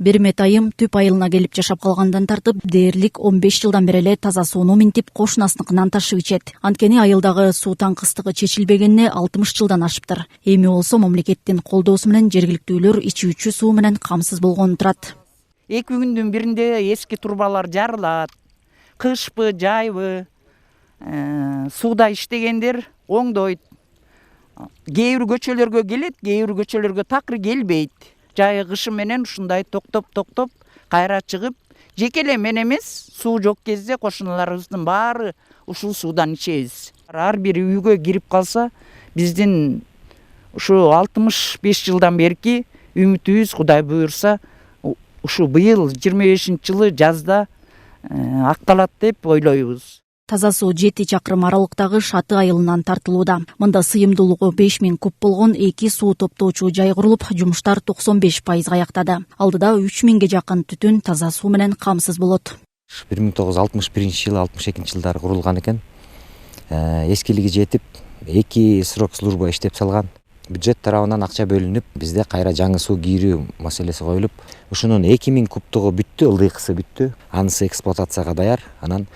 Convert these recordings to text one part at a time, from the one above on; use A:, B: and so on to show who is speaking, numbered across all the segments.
A: Бермет айым Түп айылына келип жашап калгандан тартып, дээрлик 15 жылдан бери эле таза сууну минтип кошунасыныкынан ташып ичет. Анткени айылдагы суу таңкыстыгы чечилбегенине 60 жылдан ашыптыр. Эми болсо мамлекеттин колдоосу менен жергиликтүүлөр ичүүчү суу менен камсыз болгону турат.
B: 2 күндүн биринде эски турбалар жарылат. Кышпы, жайбы, сууда иштегендер оңдойт. Кээ бир көчөлөргө келет, кээ бир көчөлөргө такыр келбейт. Жайы кышы менен ушундай токтоп кайра чыгып, жекеле мен эмес, суу жок кезде кошуналарыбыздын баары ушул суудан ичебиз. Ар бир үйгө кирип калса, биздин ушу 65 жылдан берки үмүтүбүз Кудай буйрса, ушу быйыл 25-жылы жазда акталат деп ойлойбуз.
A: Таза суу 7 чакырым аралыктагы Шаты айылынан тартылууда. Мында сыйымдуулугу 5000 куб болгон 2 суу топтоочу жай курулуп, жумуштар 95% аяктады. Алдыда 3000ге жакын түтүн таза суу менен камсыз болот.
C: 1961-жылы, 62-жылдары курулган экен. Эскилиги жетип, 2 срок служба иштеп салган. Бюджет тарабынан акча бөлүнүп, бизде кайра жаңы суу кийрүү маселеси коюлуп, ушунун 2000 кубтугу бүттү, ылдыйкысы бүттү. Анысы эксплуатацияга даяр. Анан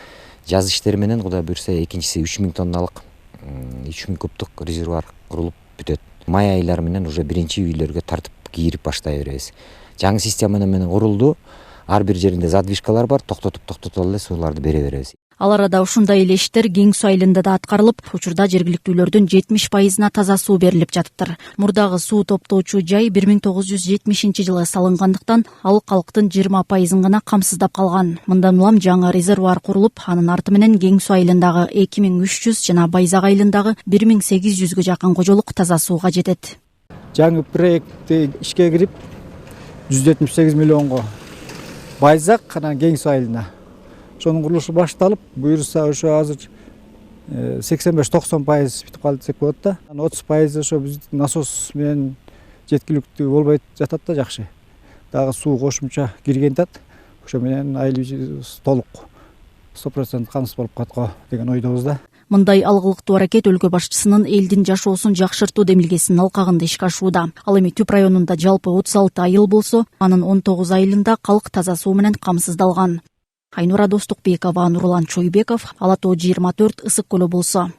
C: жаз иштери менен Кудай буйрса экинчиси 3000 тонналык 3000 кубтук резервуар курулуп бүтөт. Май айлары менен уже биринчи үйлөргө тартып кийирип баштай беребиз. Жаңы система менен курулду. Ар бир жеринде задвижкалар бар, токтотуп эле сууларды бере беребиз.
A: Ал арада ушундай эле иштер Кең суу айылында да аткарылып, учурда жергиликтүүлөрдүн 70%-на таза суу берилип жатыптыр. Мурдагы суу топтоочу жай 1970-жылы салынгандыктан, ал калктын 20%-ын гана камсыздап калган. Мындан улам жаңы резервуар курулуп, анын арты менен Кең суу айылындагы 2300 жана Байзак айылындагы 1800ге жакын кожолук таза сууга жетет.
D: Жаңы проекти ишке кирип 178 миллионго Байзак анан Кең суу айылына ошонун курулушу башталып, буйрса ошо азыр 85-90% бүтүп калды десек болот да. 30% ошо биздин насос менен жеткиликтүү болбой жатат да жакшы. Дагы суу кошумча кирген тат. Ошо менен айылыбыз толук 100% камсыз болуп калат деген ойдобуз да.
A: Мындай алгылыктуу аракет өлкө башчысынын элдин жашоосун жакшыртуу демилгесинин алкагында ишке ашууда. Ал эми Түп районунда жалпы 36 айыл болсо, анын 19 айылында калк таза суу менен камсыздалган. Айнура Достукбекова, Нурлан Чойбеков, Ала Тоо 24, Ысык көлү болсо.